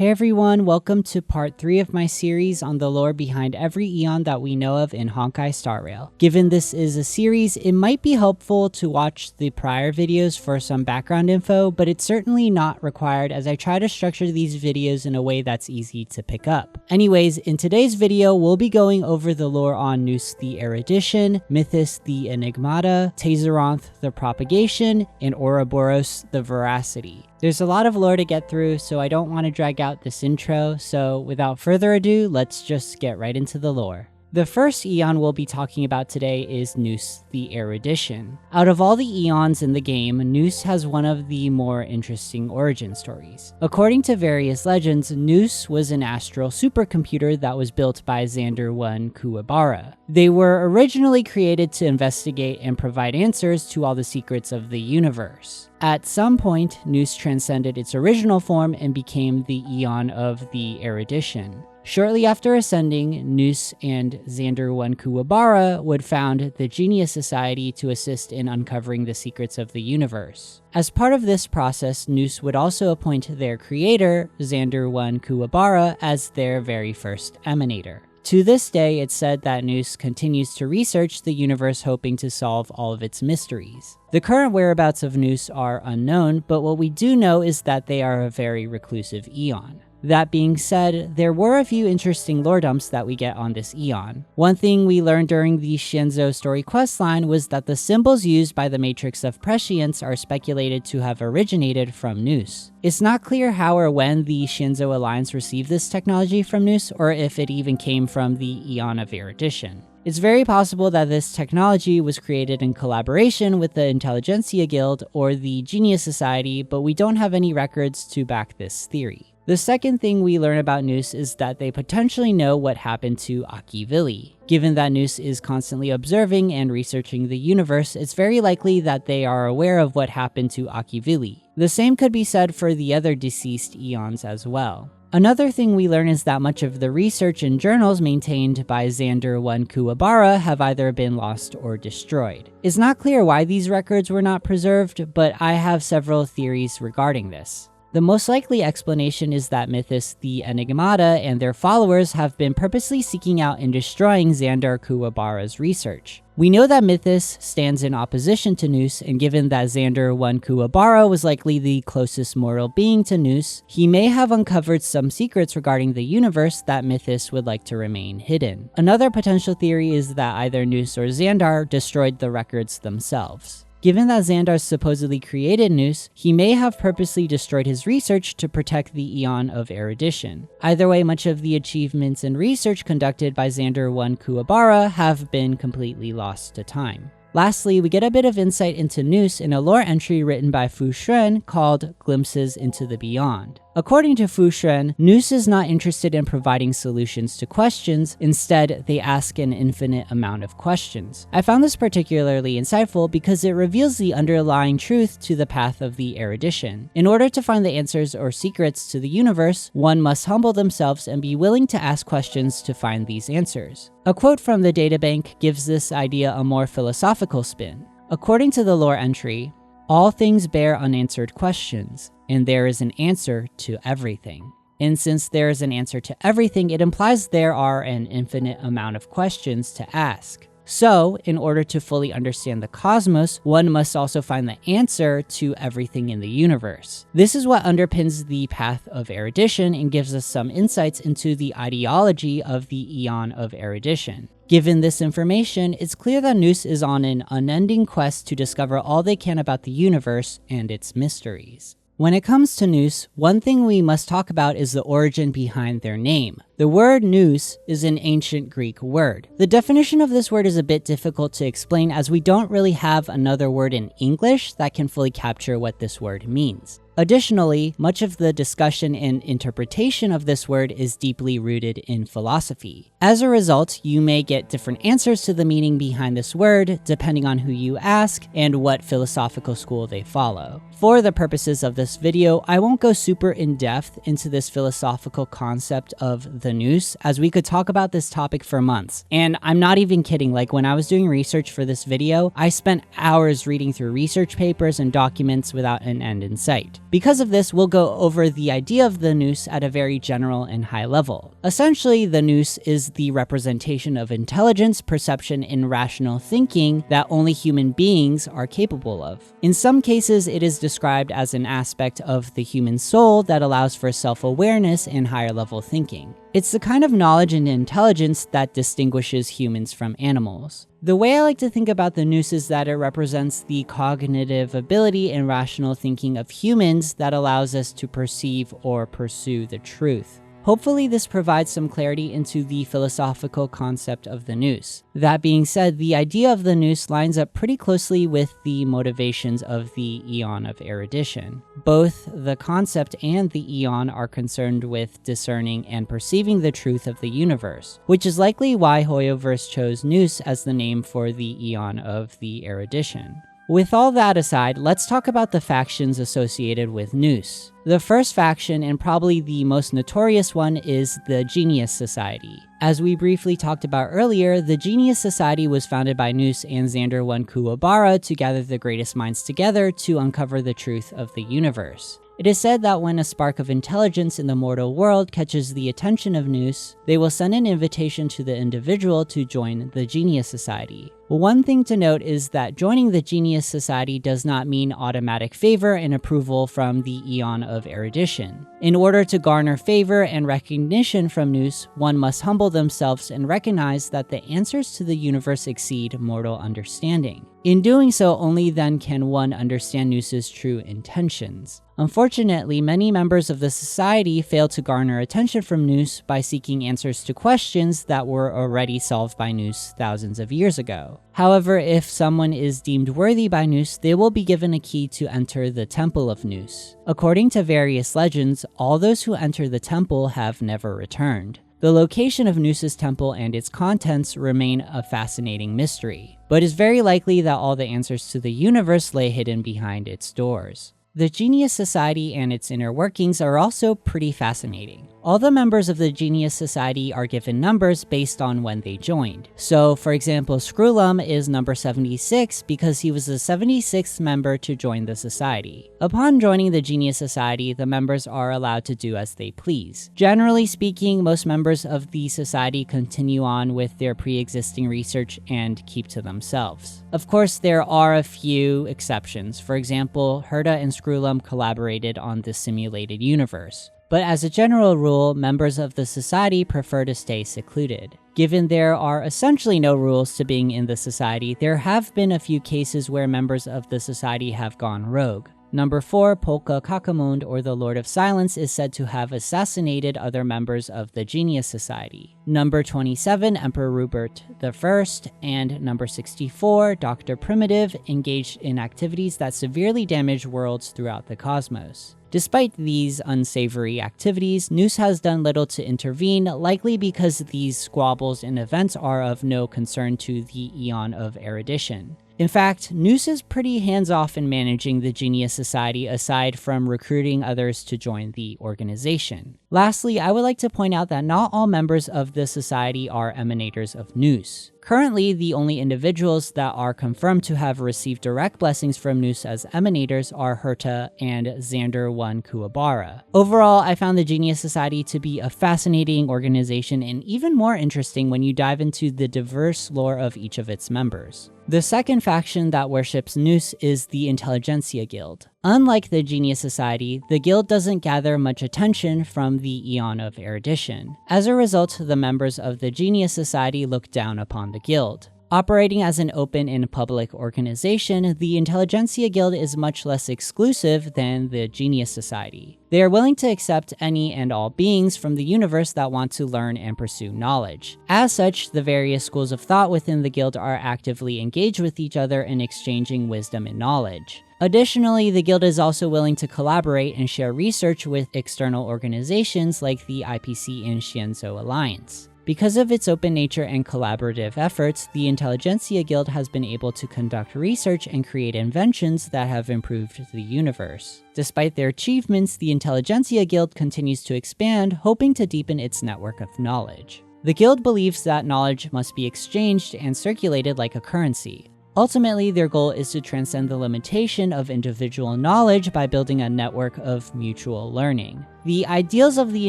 Hey everyone, welcome to part 3 of my series on the lore behind every Aeon that we know of in Honkai Star Rail. Given this is a series, it might be helpful to watch the prior videos for some background info, but it's certainly not required as I try to structure these videos in a way that's easy to pick up. Anyways, in today's video, we'll be going over the lore on Nous the Erudition, Mythus the Enigmata, Tayzzyronth the Propagation, and Oroboros the Voracity. There's a lot of lore to get through, so I don't want to drag out this intro, so without further ado, let's just get right into the lore. The first Aeon we'll be talking about today is Nous the Erudition. Out of all the Aeons in the game, Nous has one of the more interesting origin stories. According to various legends, Nous was an astral supercomputer that was built by Xander I Kuwabara. They were originally created to investigate and provide answers to all the secrets of the universe. At some point, Nous transcended its original form and became the Aeon of the Erudition. Shortly after ascending, Nous and Xander I Kuwabara would found the Genius Society to assist in uncovering the secrets of the universe. As part of this process, Nous would also appoint their creator, Xander I Kuwabara, as their very first emanator. To this day, it's said that Nous continues to research the universe hoping to solve all of its mysteries. The current whereabouts of Nous are unknown, but what we do know is that they are a very reclusive Aeon. That being said, there were a few interesting lore dumps that we get on this Aeon. One thing we learned during the Shinzo story questline was that the symbols used by the Matrix of Prescience are speculated to have originated from Nous. It's not clear how or when the Shinzo Alliance received this technology from Nous, or if it even came from the Aeon of Erudition. It's very possible that this technology was created in collaboration with the Intelligentsia Guild or the Genius Society, but we don't have any records to back this theory. The second thing we learn about Nous is that they potentially know what happened to Akivili. Given that Nous is constantly observing and researching the universe, it's very likely that they are aware of what happened to Akivili. The same could be said for the other deceased Aeons as well. Another thing we learn is that much of the research and journals maintained by Xander I Kuwabara have either been lost or destroyed. It's not clear why these records were not preserved, but I have several theories regarding this. The most likely explanation is that Mythus the Enigmata and their followers have been purposely seeking out and destroying Xander Kuwabara's research. We know that Mythus stands in opposition to Nous, and given that Xander I Kuwabara was likely the closest mortal being to Nous, he may have uncovered some secrets regarding the universe that Mythus would like to remain hidden. Another potential theory is that either Nous or Xandar destroyed the records themselves. Given that Xandar supposedly created Nous, he may have purposely destroyed his research to protect the Aeon of Erudition. Either way, much of the achievements and research conducted by Xander I Kuwabara have been completely lost to time. Lastly, we get a bit of insight into Nous in a lore entry written by Fu Shren called Glimpses into the Beyond. According to Fu Shren, Nous is not interested in providing solutions to questions, instead they ask an infinite amount of questions. I found this particularly insightful because it reveals the underlying truth to the path of the erudition. In order to find the answers or secrets to the universe, one must humble themselves and be willing to ask questions to find these answers. A quote from the databank gives this idea a more philosophical spin. According to the lore entry, all things bear unanswered questions, and there is an answer to everything. And since there is an answer to everything, it implies there are an infinite amount of questions to ask. So, in order to fully understand the cosmos, one must also find the answer to everything in the universe. This is what underpins the path of erudition and gives us some insights into the ideology of the Aeon of Erudition. Given this information, it's clear that Nous is on an unending quest to discover all they can about the universe and its mysteries. When it comes to Nous, one thing we must talk about is the origin behind their name. The word Nous is an ancient Greek word. The definition of this word is a bit difficult to explain as we don't really have another word in English that can fully capture what this word means. Additionally, much of the discussion and interpretation of this word is deeply rooted in philosophy. As a result, you may get different answers to the meaning behind this word depending on who you ask and what philosophical school they follow. For the purposes of this video, I won't go super in depth into this philosophical concept of the the Nous, as we could talk about this topic for months. And I'm not even kidding, like when I was doing research for this video, I spent hours reading through research papers and documents without an end in sight. Because of this, we'll go over the idea of the Nous at a very general and high level. Essentially, the Nous is the representation of intelligence, perception, and rational thinking that only human beings are capable of. In some cases, it is described as an aspect of the human soul that allows for self-awareness and higher level thinking. It's the kind of knowledge and intelligence that distinguishes humans from animals. The way I like to think about the Nous is that it represents the cognitive ability and rational thinking of humans that allows us to perceive or pursue the truth. Hopefully this provides some clarity into the philosophical concept of the Nous. That being said, the idea of the Nous lines up pretty closely with the motivations of the Aeon of Erudition. Both the concept and the Aeon are concerned with discerning and perceiving the truth of the universe, which is likely why Hoyoverse chose Nous as the name for the Aeon of the Erudition. With all that aside, let's talk about the factions associated with Nous. The first faction, and probably the most notorious one, is the Genius Society. As we briefly talked about earlier, the Genius Society was founded by Nous and Xander 1 Kuwabara to gather the greatest minds together to uncover the truth of the universe. It is said that when a spark of intelligence in the mortal world catches the attention of Nous, they will send an invitation to the individual to join the Genius Society. One thing to note is that joining the Genius Society does not mean automatic favor and approval from the Aeon of Erudition. In order to garner favor and recognition from Nous, one must humble themselves and recognize that the answers to the universe exceed mortal understanding. In doing so, only then can one understand Nous's true intentions. Unfortunately, many members of the society fail to garner attention from Nous by seeking answers to questions that were already solved by Nous thousands of years ago. However, if someone is deemed worthy by Nous, they will be given a key to enter the Temple of Nous. According to various legends, all those who enter the temple have never returned. The location of Nous's temple and its contents remain a fascinating mystery, but it's very likely that all the answers to the universe lay hidden behind its doors. The Genius Society and its inner workings are also pretty fascinating. All the members of the Genius Society are given numbers based on when they joined. So, for example, Screwlum is number 76 because he was the 76th member to join the society. Upon joining the Genius Society, the members are allowed to do as they please. Generally speaking, most members of the society continue on with their pre-existing research and keep to themselves. Of course, there are a few exceptions. For example, Herta and Screwlum collaborated on the simulated universe. But as a general rule, members of the society prefer to stay secluded. Given there are essentially no rules to being in the society, there have been a few cases where members of the society have gone rogue. Number 4, Polka Kakamund, or the Lord of Silence, is said to have assassinated other members of the Genius Society. Number 27, Emperor Rupert I, and number 64, Dr. Primitive, engaged in activities that severely damage worlds throughout the cosmos. Despite these unsavory activities, Nous has done little to intervene, likely because these squabbles and events are of no concern to the Aeon of Erudition. In fact, Nous is pretty hands-off in managing the Genius Society aside from recruiting others to join the organization. Lastly, I would like to point out that not all members of the society are emanators of Nous. Currently, the only individuals that are confirmed to have received direct blessings from Nous as emanators are Herta and Xander 1 Kuwabara. Overall, I found the Genius Society to be a fascinating organization and even more interesting when you dive into the diverse lore of each of its members. The second faction that worships Nous is the Intelligentsia Guild. Unlike the Genius Society, the guild doesn't gather much attention from the Aeon of Erudition. As a result, the members of the Genius Society look down upon the guild. Operating as an open and public organization, the Intelligentsia Guild is much less exclusive than the Genius Society. They are willing to accept any and all beings from the universe that want to learn and pursue knowledge. As such, the various schools of thought within the guild are actively engaged with each other in exchanging wisdom and knowledge. Additionally, the guild is also willing to collaborate and share research with external organizations like the IPC and Xianzhou Alliance. Because of its open nature and collaborative efforts, the Intelligentsia Guild has been able to conduct research and create inventions that have improved the universe. Despite their achievements, the Intelligentsia Guild continues to expand, hoping to deepen its network of knowledge. The guild believes that knowledge must be exchanged and circulated like a currency. Ultimately, their goal is to transcend the limitation of individual knowledge by building a network of mutual learning. The ideals of the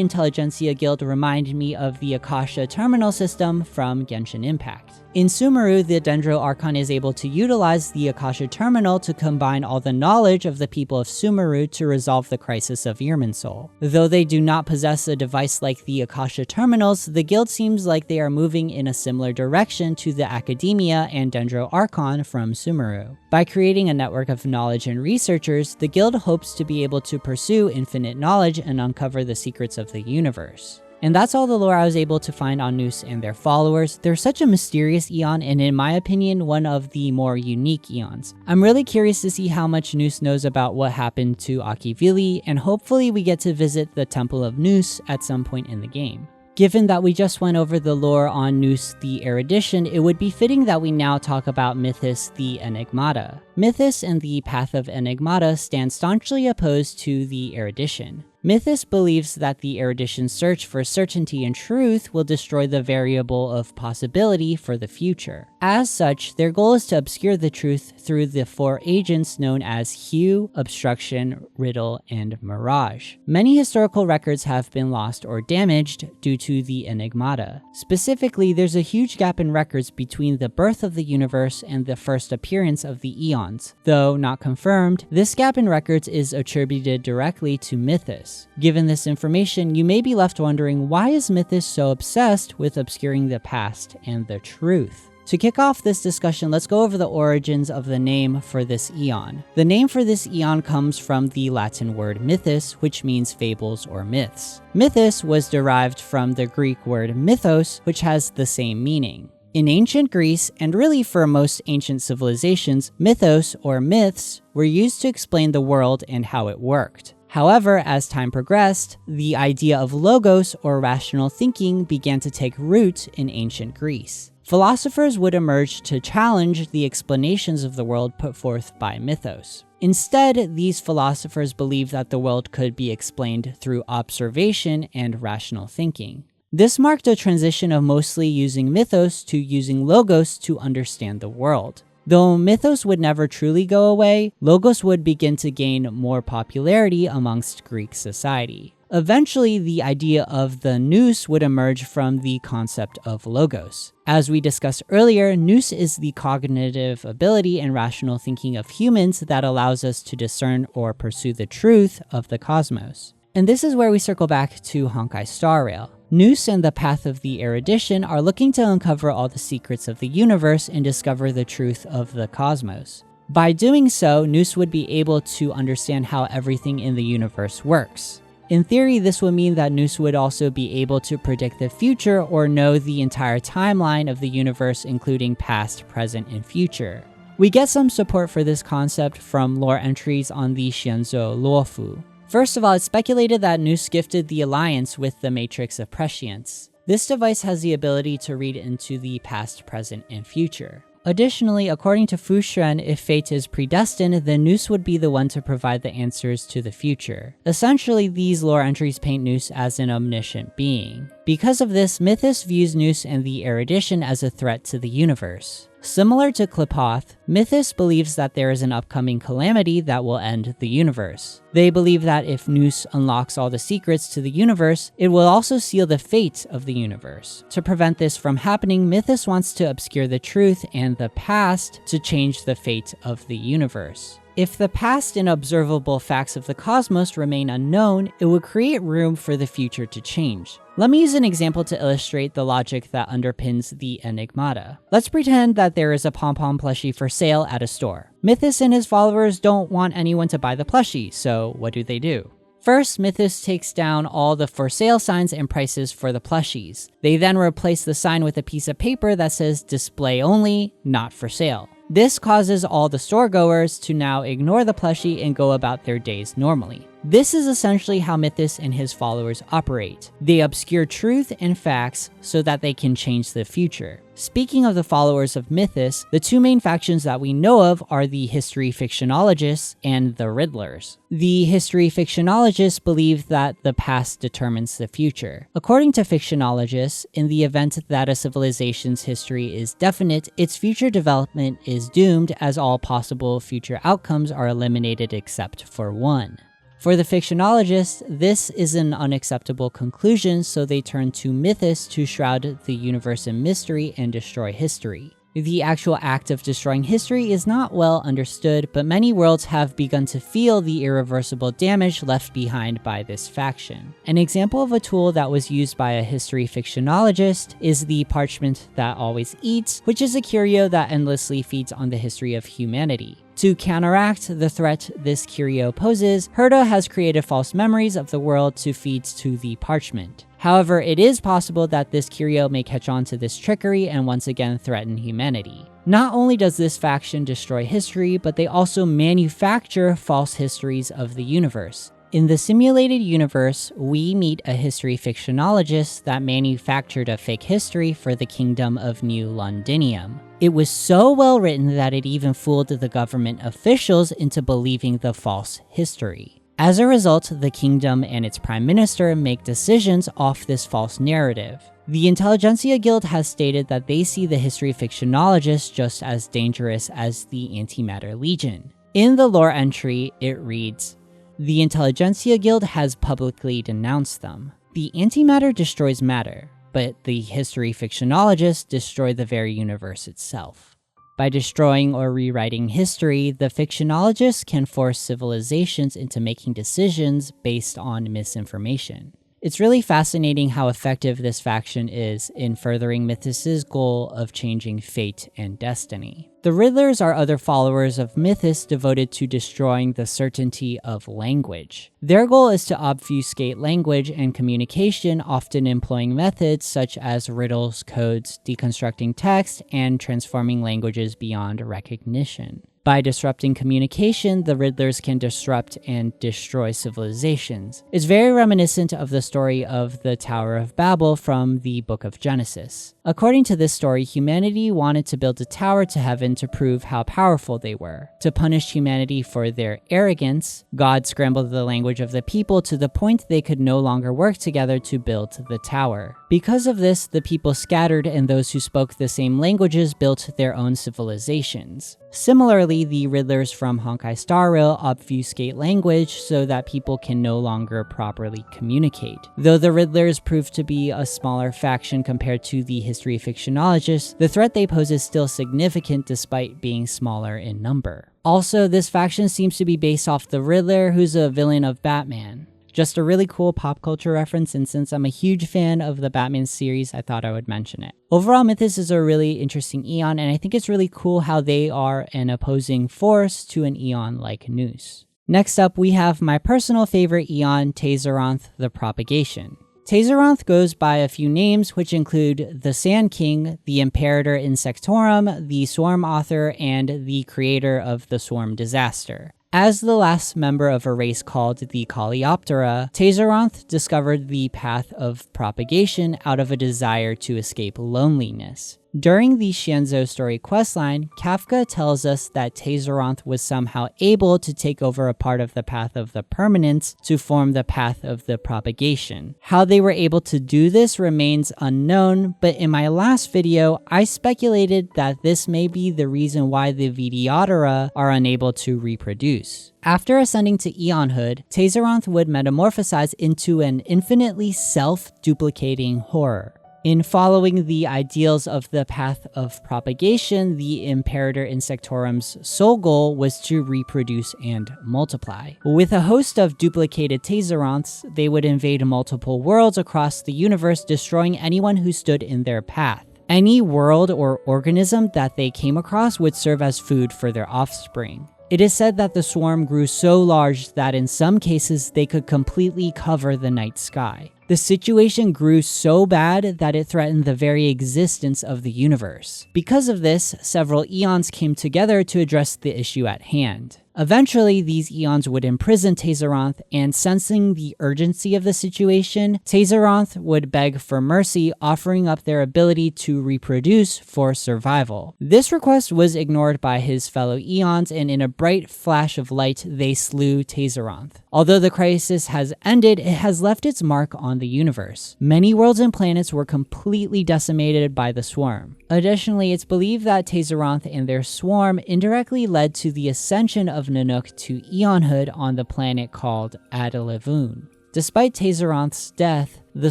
Intelligentsia Guild remind me of the Akasha terminal system from Genshin Impact. In Sumeru, the Dendro Archon is able to utilize the Akasha terminal to combine all the knowledge of the people of Sumeru to resolve the crisis of Irminsul. Though they do not possess a device like the Akasha terminals, the guild seems like they are moving in a similar direction to the Academia and Dendro Archon from Sumeru. By creating a network of knowledge and researchers, the guild hopes to be able to pursue infinite knowledge and uncover the secrets of the universe. And that's all the lore I was able to find on Nous and their followers. They're such a mysterious Aeon, and in my opinion, one of the more unique Aeons. I'm really curious to see how much Nous knows about what happened to Akivili, and hopefully we get to visit the Temple of Nous at some point in the game. Given that we just went over the lore on Nous the Erudition, it would be fitting that we now talk about Mythus the Enigmata. Mythus and the Path of Enigmata stand staunchly opposed to the Erudition. Mythus believes that the Erudition's search for certainty and truth will destroy the variable of possibility for the future. As such, their goal is to obscure the truth through the 4 agents known as Hue, Obstruction, Riddle, and Mirage. Many historical records have been lost or damaged due to the Enigmata. Specifically, there's a huge gap in records between the birth of the universe and the first appearance of the Aeons. Though not confirmed, this gap in records is attributed directly to Mythus. Given this information, you may be left wondering, why is Mythus so obsessed with obscuring the past and the truth? To kick off this discussion, let's go over the origins of the name for this Aeon. The name for this Aeon comes from the Latin word mythus, which means fables or myths. Mythus was derived from the Greek word mythos, which has the same meaning. In ancient Greece, and really for most ancient civilizations, mythos or myths were used to explain the world and how it worked. However, as time progressed, the idea of logos or rational thinking began to take root in ancient Greece. Philosophers would emerge to challenge the explanations of the world put forth by mythos. Instead, these philosophers believed that the world could be explained through observation and rational thinking. This marked a transition of mostly using mythos to using logos to understand the world. Though mythos would never truly go away, logos would begin to gain more popularity amongst Greek society. Eventually, the idea of the nous would emerge from the concept of logos. As we discussed earlier, nous is the cognitive ability and rational thinking of humans that allows us to discern or pursue the truth of the cosmos. And this is where we circle back to Honkai Star Rail. Nous and the Path of the Erudition are looking to uncover all the secrets of the universe and discover the truth of the cosmos. By doing so, Nous would be able to understand how everything in the universe works. In theory, this would mean that Nous would also be able to predict the future or know the entire timeline of the universe, including past, present, and future. We get some support for this concept from lore entries on the Xianzhou Luofu. First of all, it's speculated that Nous gifted the Alliance with the Matrix of Prescience. This device has the ability to read into the past, present, and future. Additionally, according to Fu Shen, if fate is predestined, then Nous would be the one to provide the answers to the future. Essentially, these lore entries paint Nous as an omniscient being. Because of this, Mythus views Nous and the Erudition as a threat to the universe. Similar to Qlipoth, Mythus believes that there is an upcoming calamity that will end the universe. They believe that if Nous unlocks all the secrets to the universe, it will also seal the fate of the universe. To prevent this from happening, Mythus wants to obscure the truth and the past to change the fate of the universe. If the past and observable facts of the cosmos remain unknown, it would create room for the future to change. Let me use an example to illustrate the logic that underpins the Enigmata. Let's pretend that there is a pom-pom plushie for sale at a store. Mythus and his followers don't want anyone to buy the plushie, so what do? First, Mythus takes down all the for sale signs and prices for the plushies. They then replace the sign with a piece of paper that says display only, not for sale. This causes all the store goers to now ignore the plushie and go about their days normally. This is essentially how Mythus and his followers operate. They obscure truth and facts so that they can change the future. Speaking of the followers of Mythus, the two main factions that we know of are the History Fictionologists and the Riddlers. The History Fictionologists believe that the past determines the future. According to Fictionologists, in the event that a civilization's history is definite, its future development is doomed as all possible future outcomes are eliminated except for one. For the Fictionologists, this is an unacceptable conclusion, so they turn to Mythus to shroud the universe in mystery and destroy history. The actual act of destroying history is not well understood, but many worlds have begun to feel the irreversible damage left behind by this faction. An example of a tool that was used by a history fictionologist is the parchment that always eats, which is a curio that endlessly feeds on the history of humanity. To counteract the threat this curio poses, Herta has created false memories of the world to feed to the parchment. However, it is possible that this curio may catch on to this trickery and once again threaten humanity. Not only does this faction destroy history, but they also manufacture false histories of the universe. In the simulated universe, we meet a history fictionologist that manufactured a fake history for the kingdom of New Londinium. It was so well written that it even fooled the government officials into believing the false history. As a result, the kingdom and its prime minister make decisions off this false narrative. The Intelligentsia Guild has stated that they see the history fictionologists just as dangerous as the Antimatter Legion. In the lore entry, it reads, "The Intelligentsia Guild has publicly denounced them. The antimatter destroys matter, but the history fictionologists destroy the very universe itself. By destroying or rewriting history, the fictionologists can force civilizations into making decisions based on misinformation." It's really fascinating how effective this faction is in furthering Mythos' goal of changing fate and destiny. The Riddlers are other followers of Mythos devoted to destroying the certainty of language. Their goal is to obfuscate language and communication, often employing methods such as riddles, codes, deconstructing text, and transforming languages beyond recognition. By disrupting communication, the Riddlers can disrupt and destroy civilizations. It's very reminiscent of the story of the Tower of Babel from the Book of Genesis. According to this story, humanity wanted to build a tower to heaven to prove how powerful they were. To punish humanity for their arrogance, God scrambled the language of the people to the point they could no longer work together to build the tower. Because of this, the people scattered and those who spoke the same languages built their own civilizations. Similarly, the Riddlers from Honkai Star Rail obfuscate language so that people can no longer properly communicate. Though the Riddlers prove to be a smaller faction compared to the history fictionologists, the threat they pose is still significant despite being smaller in number. Also, this faction seems to be based off the Riddler, who's a villain of Batman. Just a really cool pop culture reference, and since I'm a huge fan of the Batman series, I thought I would mention it. Overall, Mythos is a really interesting Aeon, and I think it's really cool how they are an opposing force to an Aeon like Nous. Next up, we have my personal favorite Aeon, Tayzzyronth the Propagation. Tayzzyronth goes by a few names, which include the Sand King, the Imperator Insectorum, the Swarm Author, and the creator of the Swarm Disaster. As the last member of a race called the Coleoptera, Tayzzyronth discovered the path of propagation out of a desire to escape loneliness. During the Xianzhou story questline, Kafka tells us that Tayzzyronth was somehow able to take over a part of the path of the permanence to form the path of the propagation. How they were able to do this remains unknown, but in my last video, I speculated that this may be the reason why the Vidyadhara are unable to reproduce. After ascending to Aeonhood, Tayzzyronth would metamorphosize into an infinitely self-duplicating horror. In following the ideals of the path of propagation, the Imperator Insectorum's sole goal was to reproduce and multiply. With a host of duplicated Tayzzyronths, they would invade multiple worlds across the universe, destroying anyone who stood in their path. Any world or organism that they came across would serve as food for their offspring. It is said that the swarm grew so large that in some cases they could completely cover the night sky. The situation grew so bad that it threatened the very existence of the universe. Because of this, several Aeons came together to address the issue at hand. Eventually, these Aeons would imprison Tayzzyronth, and sensing the urgency of the situation, Tayzzyronth would beg for mercy, offering up their ability to reproduce for survival. This request was ignored by his fellow Aeons, and in a bright flash of light, they slew Tayzzyronth. Although the crisis has ended, it has left its mark on the universe. Many worlds and planets were completely decimated by the swarm. Additionally, it's believed that Tayzzyronth and their swarm indirectly led to the ascension of Nanook to Aeonhood on the planet called Adalavoon. Despite Tayzzyronth's death, the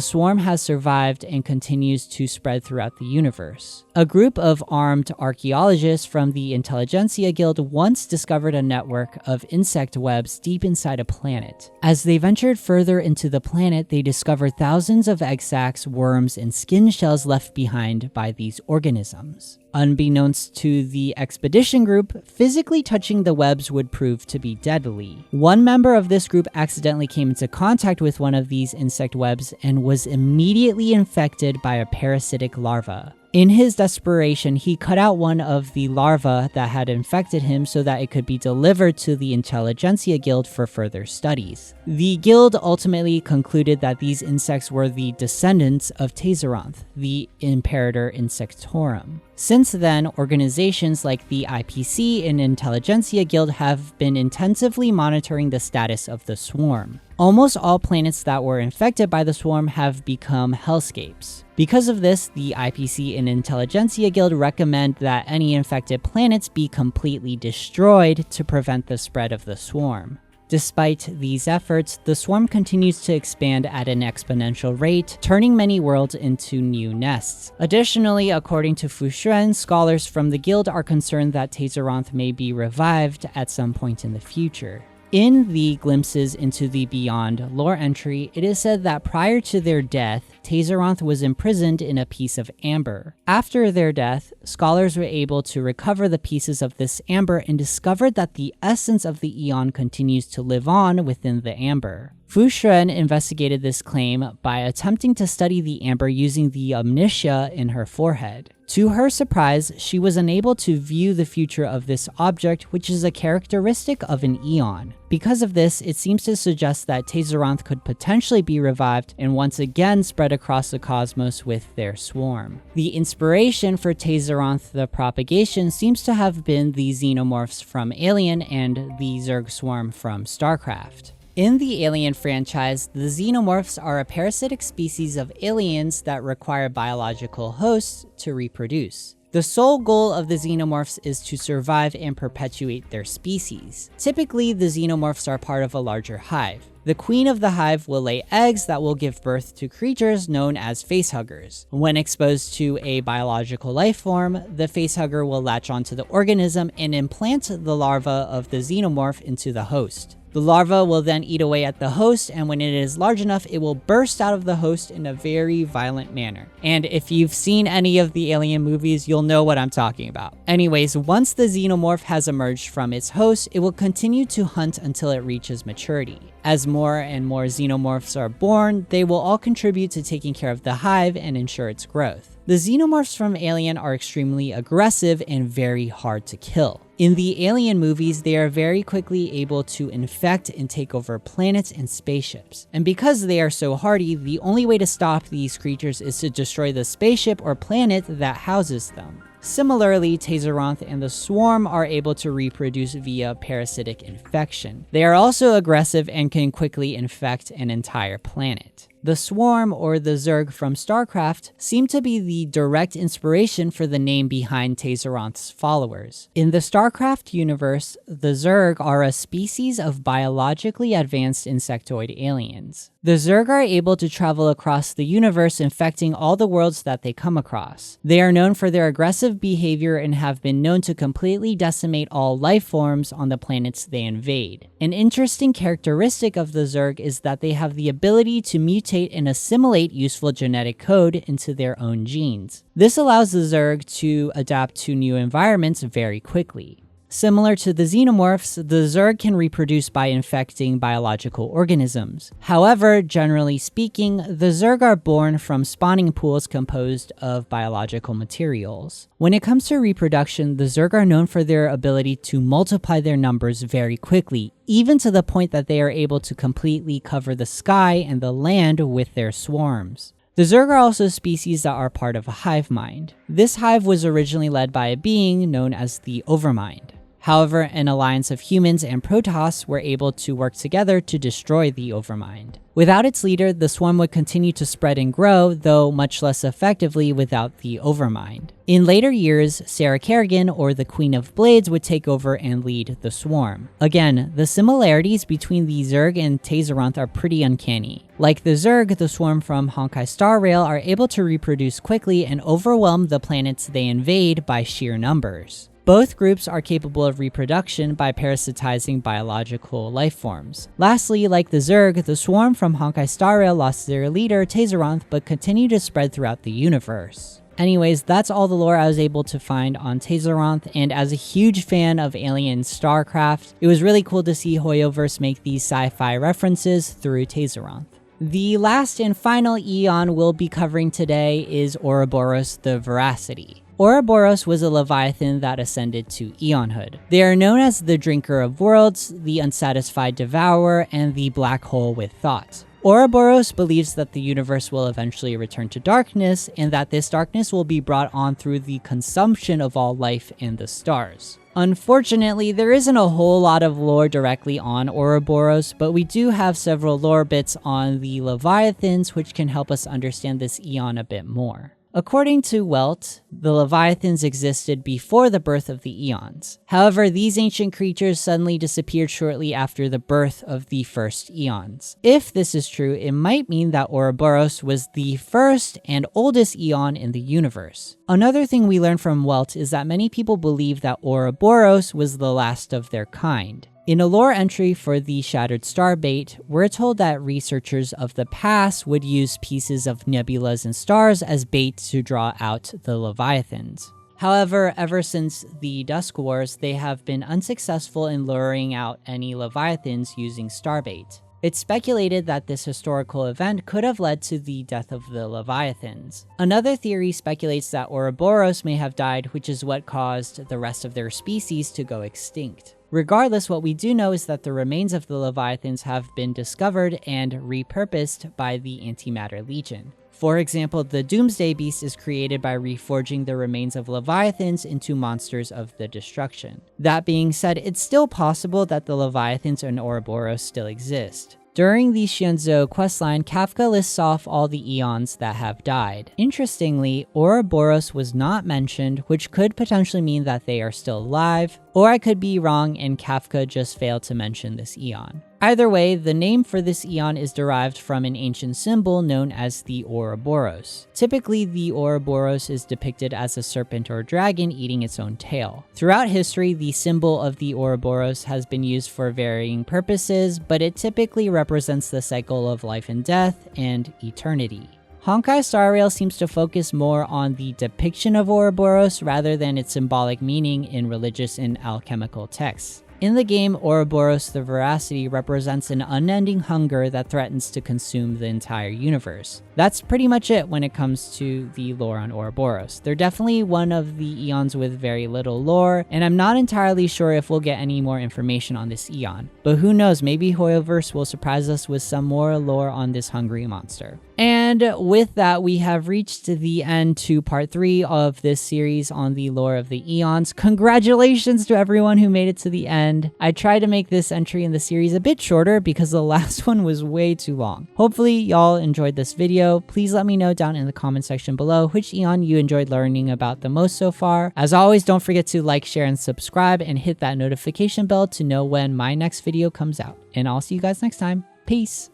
swarm has survived and continues to spread throughout the universe. A group of armed archaeologists from the Intelligentsia Guild once discovered a network of insect webs deep inside a planet. As they ventured further into the planet, they discovered thousands of egg sacs, worms, and skin shells left behind by these organisms. Unbeknownst to the expedition group, physically touching the webs would prove to be deadly. One member of this group accidentally came into contact with one of these insect webs and was immediately infected by a parasitic larva. In his desperation, he cut out one of the larvae that had infected him so that it could be delivered to the Intelligentsia Guild for further studies. The guild ultimately concluded that these insects were the descendants of Tayzzyronth, the Imperator Insectorum. Since then, organizations like the IPC and Intelligentsia Guild have been intensively monitoring the status of the swarm. Almost all planets that were infected by the swarm have become hellscapes. Because of this, the IPC and Intelligentsia Guild recommend that any infected planets be completely destroyed to prevent the spread of the swarm. Despite these efforts, the swarm continues to expand at an exponential rate, turning many worlds into new nests. Additionally, according to Fu Xuan, scholars from the guild are concerned that Tayzzyronth may be revived at some point in the future. In the Glimpses into the Beyond lore entry, it is said that prior to their death, Tayzzyronth was imprisoned in a piece of amber. After their death, scholars were able to recover the pieces of this amber and discovered that the essence of the Aeon continues to live on within the amber. Fu Xuan investigated this claim by attempting to study the amber using the omniscia in her forehead. To her surprise, she was unable to view the future of this object, which is a characteristic of an Aeon. Because of this, it seems to suggest that Tayzzyronth could potentially be revived and once again spread across the cosmos with their swarm. The inspiration for Tayzzyronth the Propagation seems to have been the Xenomorphs from Alien and the Zerg swarm from StarCraft. In the Alien franchise, the Xenomorphs are a parasitic species of aliens that require biological hosts to reproduce. The sole goal of the Xenomorphs is to survive and perpetuate their species. Typically, the Xenomorphs are part of a larger hive. The queen of the hive will lay eggs that will give birth to creatures known as facehuggers. When exposed to a biological life form, the facehugger will latch onto the organism and implant the larva of the Xenomorph into the host. The larva will then eat away at the host, and when it is large enough, it will burst out of the host in a very violent manner. And if you've seen any of the Alien movies, you'll know what I'm talking about. Anyways, once the Xenomorph has emerged from its host, it will continue to hunt until it reaches maturity. As more and more Xenomorphs are born, they will all contribute to taking care of the hive and ensure its growth. The Xenomorphs from Alien are extremely aggressive and very hard to kill. In the Alien movies, they are very quickly able to infect and take over planets and spaceships. And because they are so hardy, the only way to stop these creatures is to destroy the spaceship or planet that houses them. Similarly, Tayzzyronth and the Swarm are able to reproduce via parasitic infection. They are also aggressive and can quickly infect an entire planet. The Swarm, or the Zerg from StarCraft, seem to be the direct inspiration for the name behind Tayzzyronth's followers. In the StarCraft universe, the Zerg are a species of biologically advanced insectoid aliens. The Zerg are able to travel across the universe, infecting all the worlds that they come across. They are known for their aggressive behavior and have been known to completely decimate all life forms on the planets they invade. An interesting characteristic of the Zerg is that they have the ability to mutate and assimilate useful genetic code into their own genes. This allows the Zerg to adapt to new environments very quickly. Similar to the Xenomorphs, the Zerg can reproduce by infecting biological organisms. However, generally speaking, the Zerg are born from spawning pools composed of biological materials. When it comes to reproduction, the Zerg are known for their ability to multiply their numbers very quickly, even to the point that they are able to completely cover the sky and the land with their swarms. The Zerg are also species that are part of a hive mind. This hive was originally led by a being known as the Overmind. However, an alliance of humans and Protoss were able to work together to destroy the Overmind. Without its leader, the swarm would continue to spread and grow, though much less effectively without the Overmind. In later years, Sarah Kerrigan, or the Queen of Blades, would take over and lead the swarm. Again, the similarities between the Zerg and Tayzzyronth are pretty uncanny. Like the Zerg, the swarm from Honkai Star Rail are able to reproduce quickly and overwhelm the planets they invade by sheer numbers. Both groups are capable of reproduction by parasitizing biological life forms. Lastly, like the Zerg, the swarm from Honkai Star Rail lost their leader, Tayzzyronth, but continued to spread throughout the universe. Anyways, that's all the lore I was able to find on Tayzzyronth, and as a huge fan of Alien StarCraft, it was really cool to see Hoyoverse make these sci-fi references through Tayzzyronth. The last and final Aeon we'll be covering today is Oroboros the Voracity. Ouroboros was a Leviathan that ascended to Aeonhood. They are known as the Drinker of Worlds, the Unsatisfied Devourer, and the Black Hole with Thought. Ouroboros believes that the universe will eventually return to darkness, and that this darkness will be brought on through the consumption of all life and the stars. Unfortunately, there isn't a whole lot of lore directly on Ouroboros, but we do have several lore bits on the Leviathans which can help us understand this Aeon a bit more. According to Welt, the Leviathans existed before the birth of the Aeons. However, these ancient creatures suddenly disappeared shortly after the birth of the first Aeons. If this is true, it might mean that Ouroboros was the first and oldest Aeon in the universe. Another thing we learned from Welt is that many people believe that Ouroboros was the last of their kind. In a lore entry for the Shattered Starbait, we're told that researchers of the past would use pieces of nebulas and stars as bait to draw out the Leviathans. However, ever since the Dusk Wars, they have been unsuccessful in luring out any Leviathans using starbait. It's speculated that this historical event could have led to the death of the Leviathans. Another theory speculates that Ouroboros may have died, which is what caused the rest of their species to go extinct. Regardless, what we do know is that the remains of the Leviathans have been discovered and repurposed by the Antimatter Legion. For example, the Doomsday Beast is created by reforging the remains of Leviathans into monsters of the destruction. That being said, it's still possible that the Leviathans and Ouroboros still exist. During the Xianzhou questline, Kafka lists off all the Aeons that have died. Interestingly, Ouroboros was not mentioned, which could potentially mean that they are still alive, or I could be wrong and Kafka just failed to mention this Aeon. Either way, the name for this Aeon is derived from an ancient symbol known as the Ouroboros. Typically, the Ouroboros is depicted as a serpent or dragon eating its own tail. Throughout history, the symbol of the Ouroboros has been used for varying purposes, but it typically represents the cycle of life and death and eternity. Honkai Star Rail seems to focus more on the depiction of Ouroboros rather than its symbolic meaning in religious and alchemical texts. In the game, Oroboros the Voracity represents an unending hunger that threatens to consume the entire universe. That's pretty much it when it comes to the lore on Ouroboros. They're definitely one of the Aeons with very little lore, and I'm not entirely sure if we'll get any more information on this Aeon. But who knows, maybe Hoyoverse will surprise us with some more lore on this hungry monster. And with that, we have reached the end to part 3 of this series on the lore of the Aeons. Congratulations to everyone who made it to the end. I tried to make this entry in the series a bit shorter because the last one was way too long. Hopefully y'all enjoyed this video. Please let me know down in the comment section below which Aeon you enjoyed learning about the most so far. As always, don't forget to like, share, and subscribe, and hit that notification bell to know when my next video comes out. And I'll see you guys next time. Peace!